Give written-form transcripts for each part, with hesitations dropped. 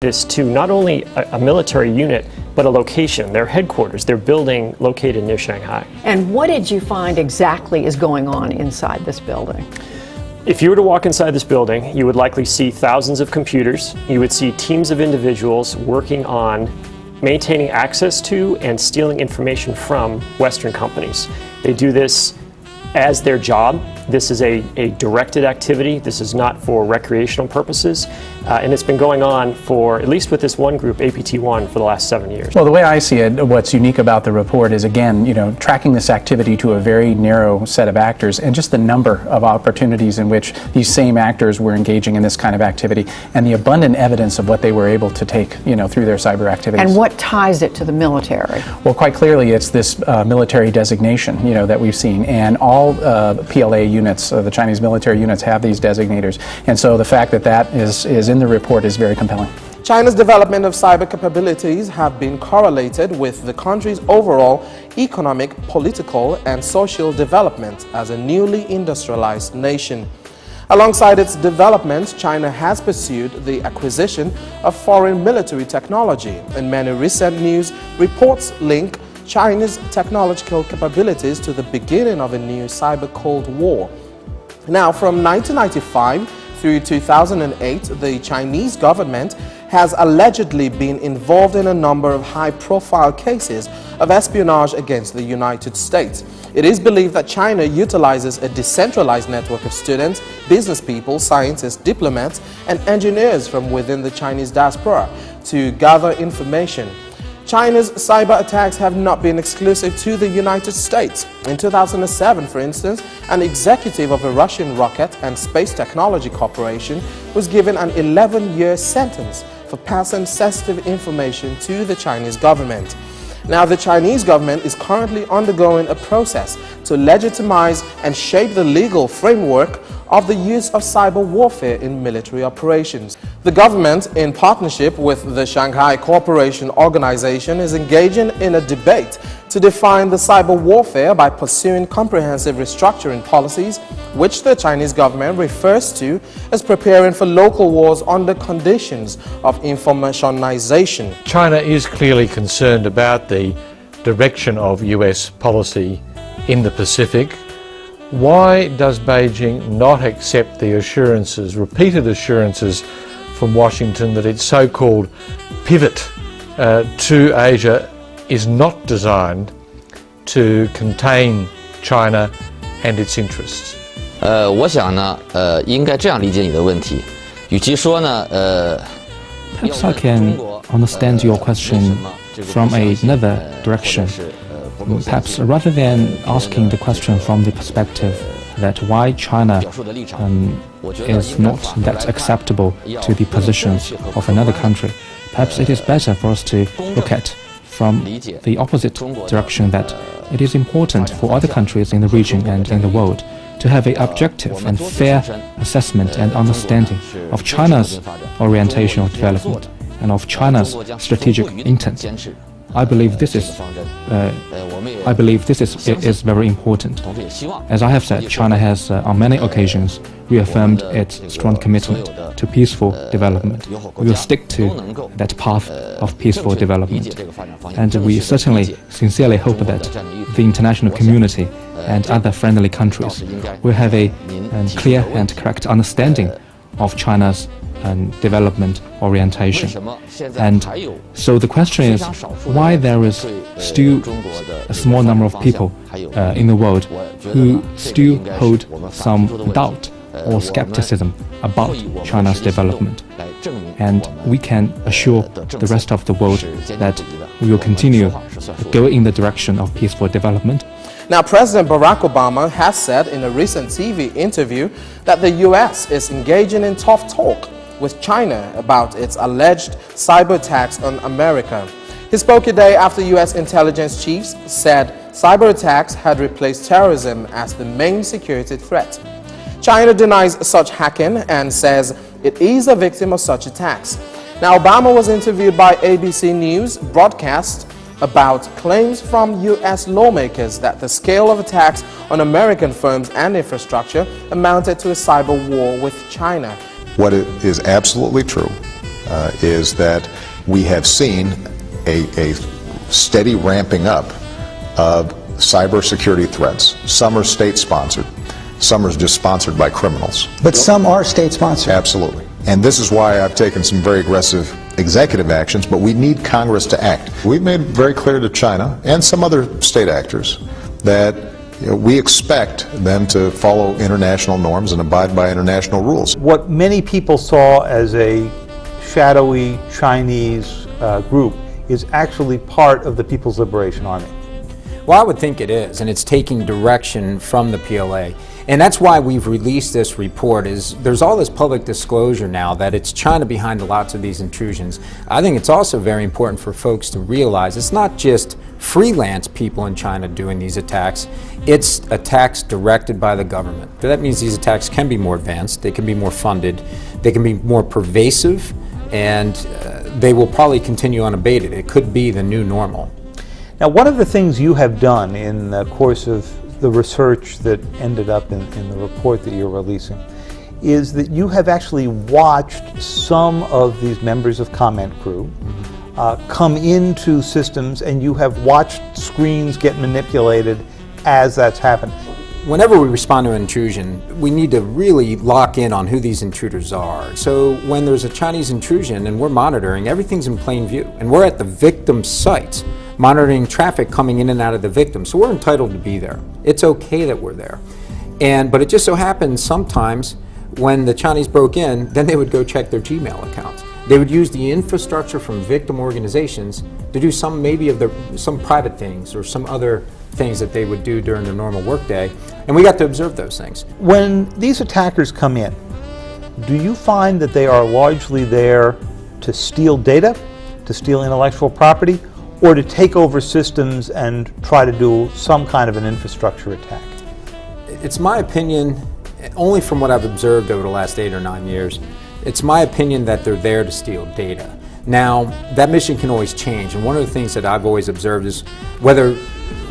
This to not only a military unit, but a location, their headquarters, their building located near Shanghai. And what did you find exactly is going on inside this building? If you were to walk inside this building, you would likely see thousands of computers. You would see teams of individuals working on maintaining access to and stealing information from Western companies. They do this as their job. This is a directed activity. This is not for recreational purposes. And it's been going on for, at least with this one group, APT1, for the last 7 years. Well, the way I see it, what's unique about the report is, again, tracking this activity to a very narrow set of actors and just the number of opportunities in which these same actors were engaging in this kind of activity and the abundant evidence of what they were able to take, through their cyber activities. And what ties it to the military? Well, quite clearly, it's this military designation, that we've seen. And all PLA units, the Chinese military units, have these designators. And so the fact that that is in the report is very compelling. China's development of cyber capabilities have been correlated with the country's overall economic, political, and social development as a newly industrialized nation. Alongside its development, China has pursued the acquisition of foreign military technology, and many recent news reports link China's technological capabilities to the beginning of a new cyber Cold War. Now, from 1995 through 2008, the Chinese government has allegedly been involved in a number of high-profile cases of espionage against the United States. It is believed that China utilizes a decentralized network of students, business people, scientists, diplomats, and engineers from within the Chinese diaspora to gather information. China's cyber attacks have not been exclusive to the United States. In 2007, for instance, an executive of a Russian rocket and space technology corporation was given an 11-year sentence for passing sensitive information to the Chinese government. Now, the Chinese government is currently undergoing a process to legitimize and shape the legal framework of the use of cyber warfare in military operations. The government, in partnership with the Shanghai Cooperation Organization, is engaging in a debate to define the cyber warfare by pursuing comprehensive restructuring policies, which the Chinese government refers to as preparing for local wars under conditions of informationization. China is clearly concerned about the direction of US policy in the Pacific. Why does Beijing not accept the assurances, repeated assurances from Washington that its so-called pivot to Asia is not designed to contain China and its interests? 我想呢，应该这样理解你的问题，与其说呢， Perhaps I can understand your question from another direction. Perhaps rather than asking the question from the perspective that why China is not that acceptable to the positions of another country, perhaps it is better for us to look at from the opposite direction, that it is important for other countries in the region and in the world to have an objective and fair assessment and understanding of China's orientation of development and of China's strategic intent. I believe this is very important. As I have said, China has on many occasions reaffirmed its strong commitment to peaceful development. We will stick to that path of peaceful development. And we certainly sincerely hope that the international community and other friendly countries will have a clear and correct understanding of China's development orientation. And so the question is why there is still a small number of people in the world who still hold some doubt or skepticism about China's development. And we can assure the rest of the world that we will continue to go in the direction of peaceful development. Now, President Barack Obama has said in a recent TV interview that the US is engaging in tough talk with China about its alleged cyber attacks on America. He spoke a day after US intelligence chiefs said cyber attacks had replaced terrorism as the main security threat. China denies such hacking and says it is a victim of such attacks. Now, Obama was interviewed by ABC News broadcast about claims from US lawmakers that the scale of attacks on American firms and infrastructure amounted to a cyber war with China. What is absolutely true is that we have seen a steady ramping up of cybersecurity threats. Some are state-sponsored, some are just sponsored by criminals. But some are state-sponsored. Absolutely. And this is why I've taken some very aggressive executive actions, but we need Congress to act. We've made very clear to China and some other state actors that we expect them to follow international norms and abide by international rules. What many people saw as a shadowy Chinese group is actually part of the People's Liberation Army. Well, I would think it is, and it's taking direction from the PLA. And that's why we've released this report, is there's all this public disclosure now that it's China behind lots of these intrusions. I think it's also very important for folks to realize it's not just freelance people in China doing these attacks, it's attacks directed by the government. That means these attacks can be more advanced, they can be more funded, they can be more pervasive, and they will probably continue unabated. It could be the new normal. Now, one of the things you have done in the course of the research that ended up in the report that you're releasing is that you have actually watched some of these members of comment crew come into systems, and you have watched screens get manipulated as that's happened. Whenever we respond to an intrusion, we need to really lock in on who these intruders are. So when there's a Chinese intrusion and we're monitoring, everything's in plain view, and we're at the victim's site, monitoring traffic coming in and out of the victim. So we're entitled to be there. It's okay that we're there. But it just so happens sometimes when the Chinese broke in, then they would go check their Gmail accounts. They would use the infrastructure from victim organizations to do some some private things or some other things that they would do during their normal workday, and we got to observe those things. When these attackers come in, do you find that they are largely there to steal data, to steal intellectual property, or to take over systems and try to do some kind of an infrastructure attack? It's my opinion, only from what I've observed over the last 8 or 9 years, it's my opinion that they're there to steal data. Now, that mission can always change, and one of the things that I've always observed is whether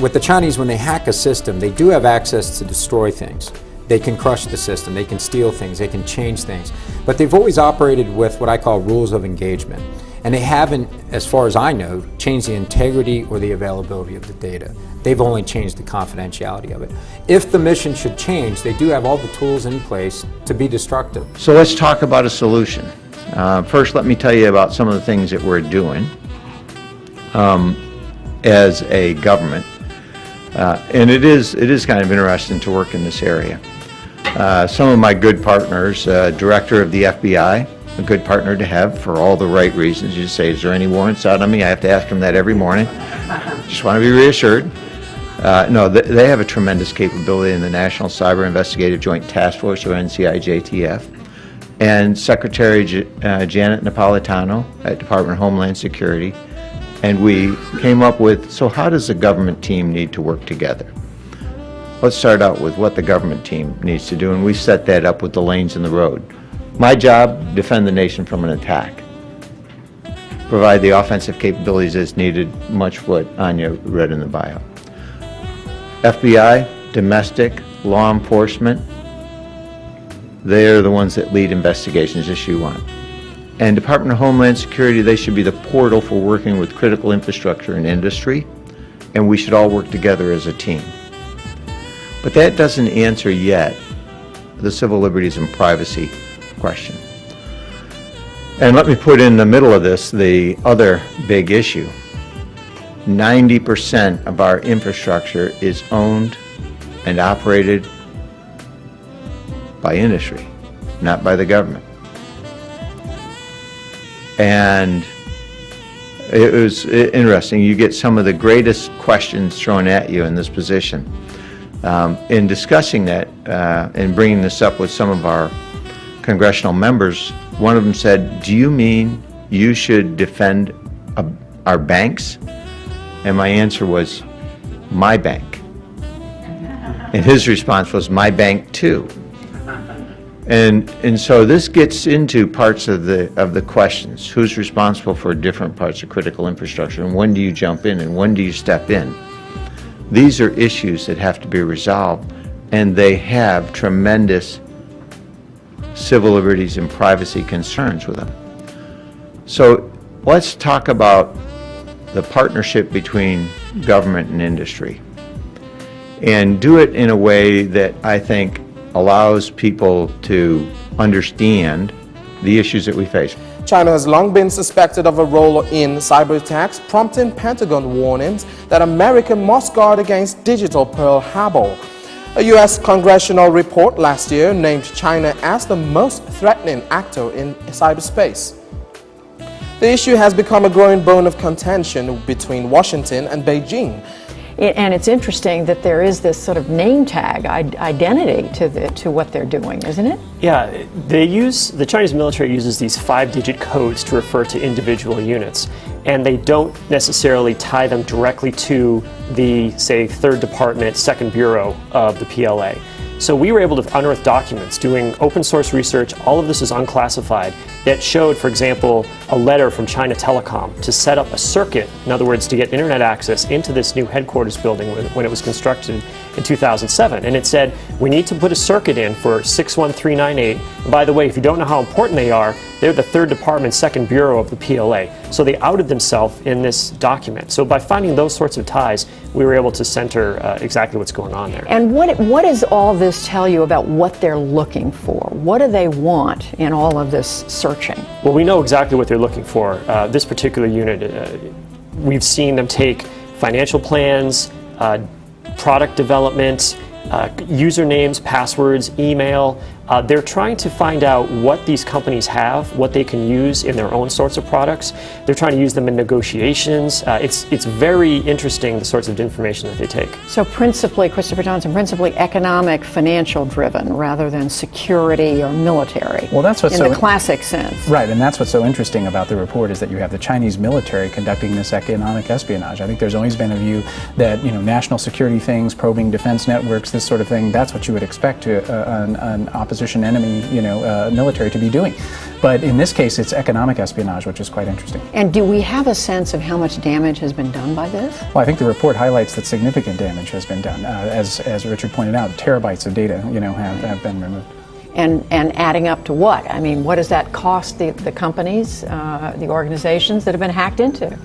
with the Chinese, when they hack a system, they do have access to destroy things. They can crush the system, they can steal things, they can change things. But they've always operated with what I call rules of engagement. And they haven't, as far as I know, changed the integrity or the availability of the data. They've only changed the confidentiality of it. If the mission should change, they do have all the tools in place to be destructive. So let's talk about a solution. First, let me tell you about some of the things that we're doing as a government. And it is kind of interesting to work in this area. Some of my good partners, director of the FBI, a good partner to have for all the right reasons. You say, is there any warrants out on me? I have to ask him that every morning. Just want to be reassured. No, they have a tremendous capability in the National Cyber Investigative Joint Task Force, or NCIJTF, and Secretary Janet Napolitano at Department of Homeland Security. And we came up with, so how does the government team need to work together? Let's start out with what the government team needs to do, and we set that up with the lanes in the road. My job, defend the nation from an attack. Provide the offensive capabilities as needed, much what Anya read in the bio. FBI, domestic, law enforcement, they're the ones that lead investigations, issue one. And Department of Homeland Security, they should be the portal for working with critical infrastructure and industry, and we should all work together as a team. But that doesn't answer yet the civil liberties and privacy question. And let me put in the middle of this the other big issue. 90% of our infrastructure is owned and operated by industry, not by the government. And it was interesting. You get some of the greatest questions thrown at you in this position. In discussing that and bringing this up with some of our congressional members, one of them said, do you mean you should defend our banks? And my answer was, my bank. And his response was, my bank too. And so this gets into parts of the questions. Who's responsible for different parts of critical infrastructure, and when do you jump in, and when do you step in? These are issues that have to be resolved, and they have tremendous civil liberties and privacy concerns with them. So let's talk about the partnership between government and industry, and do it in a way that I think allows people to understand the issues that we face. China has long been suspected of a role in cyber attacks, prompting Pentagon warnings that America must guard against digital Pearl Harbor. A U.S. congressional report last year named China as the most threatening actor in cyberspace. The issue has become a growing bone of contention between Washington and Beijing. And it's interesting that there is this sort of name tag identity to what they're doing, isn't it? Yeah, the Chinese military uses these 5-digit codes to refer to individual units, and they don't necessarily tie them directly to the, say, 3rd Department, 2nd Bureau of the PLA. So we were able to unearth documents doing open source research. All of this is unclassified that showed, for example, a letter from China Telecom to set up a circuit, in other words, to get internet access into this new headquarters building when it was constructed in 2007. And it said, we need to put a circuit in for 61398. And by the way, if you don't know how important they are, they're the 3rd Department, 2nd Bureau of the PLA. So they outed themselves in this document. So by finding those sorts of ties, we were able to center exactly what's going on there. And what does all this tell you about what they're looking for? What do they want in all of this searching? Well, we know exactly what they're looking for. This particular unit, we've seen them take financial plans, product development, usernames, passwords, email. They're trying to find out what these companies have, what they can use in their own sorts of products. They're trying to use them in negotiations. It's very interesting, the sorts of information that they take. So principally, Christopher Johnson, principally economic, financial driven rather than security or military. Well, that's what's in the classic sense. Right, and that's what's so interesting about the report is that you have the Chinese military conducting this economic espionage. I think there's always been a view that, national security things, probing defense networks, this sort of thing, that's what you would expect to an opposition enemy, military to be doing. But in this case, it's economic espionage, which is quite interesting. And do we have a sense of how much damage has been done by this? Well, I think the report highlights that significant damage has been done. As Richard pointed out, terabytes of data, have been removed. And adding up to what? I mean, what does that cost the companies, the organizations that have been hacked into?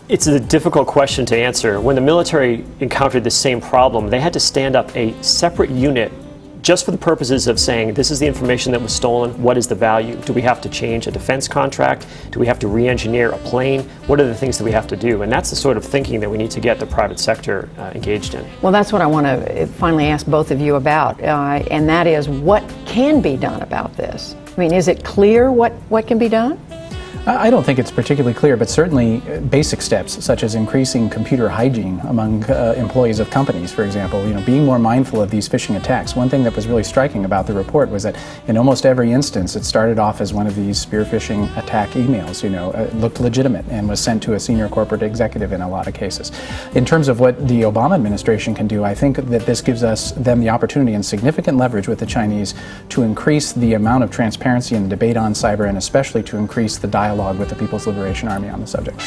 It's a difficult question to answer. When the military encountered the same problem, they had to stand up a separate unit just for the purposes of saying, this is the information that was stolen, what is the value? Do we have to change a defense contract? Do we have to re-engineer a plane? What are the things that we have to do? And that's the sort of thinking that we need to get the private sector engaged in. Well, that's what I want to finally ask both of you about, and that is, what can be done about this? I mean, is it clear what can be done? I don't think it's particularly clear, but certainly basic steps such as increasing computer hygiene among employees of companies, for example, being more mindful of these phishing attacks. One thing that was really striking about the report was that in almost every instance it started off as one of these spear phishing attack emails, looked legitimate and was sent to a senior corporate executive in a lot of cases. In terms of what the Obama administration can do, I think that this gives them the opportunity and significant leverage with the Chinese to increase the amount of transparency in the debate on cyber, and especially to increase the dialogue with the People's Liberation Army on the subject.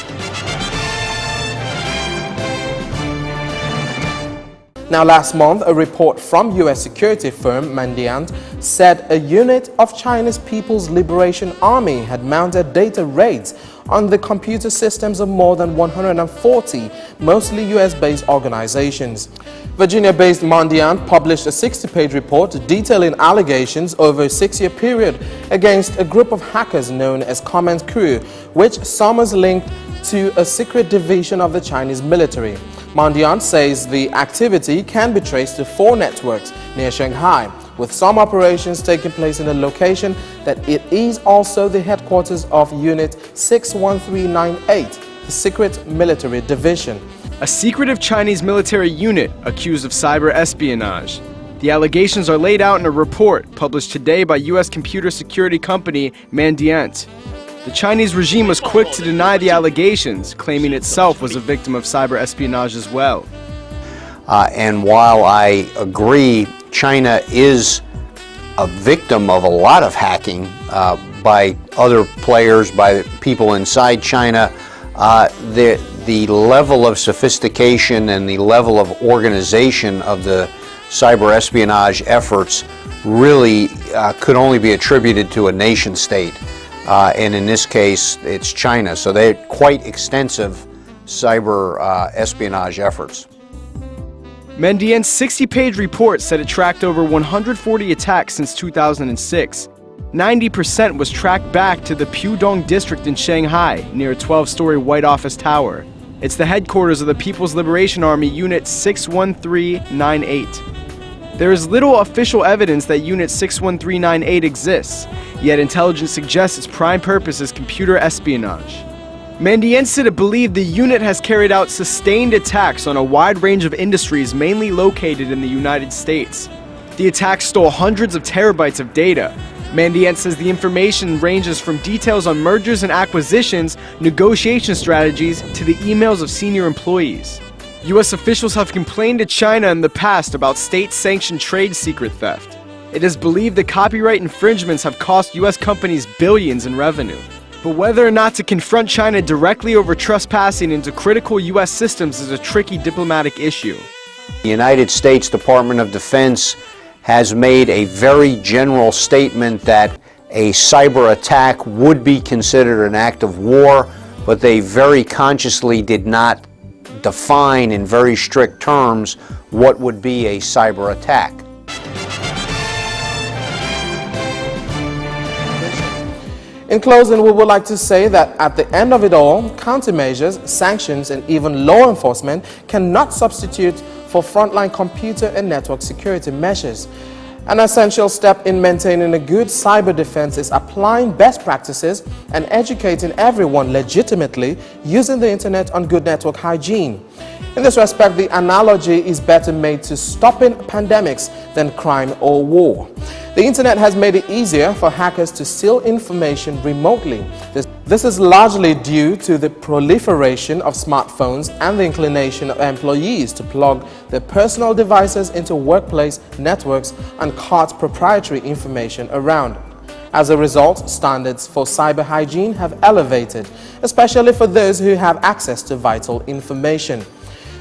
Now, last month, a report from U.S. security firm Mandiant said a unit of China's People's Liberation Army had mounted data raids on the computer systems of more than 140, mostly US-based organizations. Virginia-based Mandiant published a 60-page report detailing allegations over a 6-year period against a group of hackers known as Command Crew, which some is linked to a secret division of the Chinese military. Mandiant says the activity can be traced to 4 networks near Shanghai, with some operations taking place in a location that it is also the headquarters of Unit 61398, the secret military division. A secretive Chinese military unit accused of cyber espionage. The allegations are laid out in a report published today by U.S. computer security company Mandiant. The Chinese regime was quick to deny the allegations, claiming itself was a victim of cyber espionage as well. And while I agree China is a victim of a lot of hacking by other players, by people inside China, the level of sophistication and the level of organization of the cyber espionage efforts really could only be attributed to a nation state. and in this case, it's China. So they had quite extensive cyber espionage efforts. Mendien's 60-page report said it tracked over 140 attacks since 2006. 90% was tracked back to the Pudong district in Shanghai, near a 12-story White Office tower. It's the headquarters of the People's Liberation Army Unit 61398. There is little official evidence that Unit 61398 exists, yet intelligence suggests its prime purpose is computer espionage. Mendien said it believed the unit has carried out sustained attacks on a wide range of industries mainly located in the United States. The attacks stole hundreds of terabytes of data. Mendien says the information ranges from details on mergers and acquisitions, negotiation strategies, to the emails of senior employees. U.S. officials have complained to China in the past about state-sanctioned trade secret theft. It is believed that copyright infringements have cost U.S. companies billions in revenue. But whether or not to confront China directly over trespassing into critical U.S. systems is a tricky diplomatic issue. The United States Department of Defense has made a very general statement that a cyber attack would be considered an act of war, but they very consciously did not define in very strict terms what would be a cyber attack. In closing, we would like to say that at the end of it all, countermeasures, sanctions, and even law enforcement cannot substitute for frontline computer and network security measures. An essential step in maintaining a good cyber defense is applying best practices and educating everyone legitimately using the internet on good network hygiene. In this respect, the analogy is better made to stopping pandemics than crime or war. The internet has made it easier for hackers to steal information remotely. This is largely due to the proliferation of smartphones and the inclination of employees to plug their personal devices into workplace networks and cart proprietary information around. As a result, standards for cyber hygiene have elevated, especially for those who have access to vital information.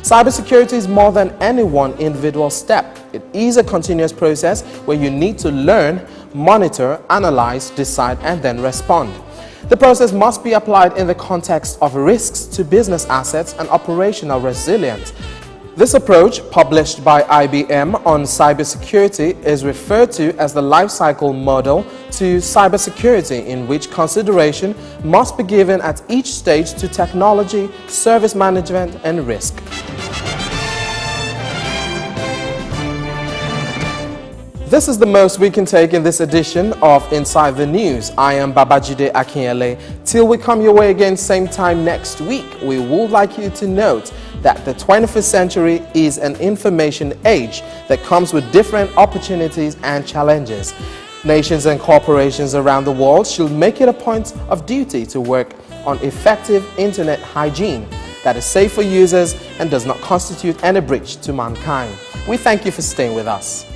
Cybersecurity is more than any one individual step. It is a continuous process where you need to learn, monitor, analyze, decide, and then respond. The process must be applied in the context of risks to business assets and operational resilience. This approach, published by IBM on cybersecurity, is referred to as the life cycle model to cybersecurity, in which consideration must be given at each stage to technology, service management, and risk. This is the most we can take in this edition of Inside the News. I am Babajide Akinyele. Till we come your way again same time next week, we would like you to note that the 21st century is an information age that comes with different opportunities and challenges. Nations and corporations around the world should make it a point of duty to work on effective internet hygiene that is safe for users and does not constitute any breach to mankind. We thank you for staying with us.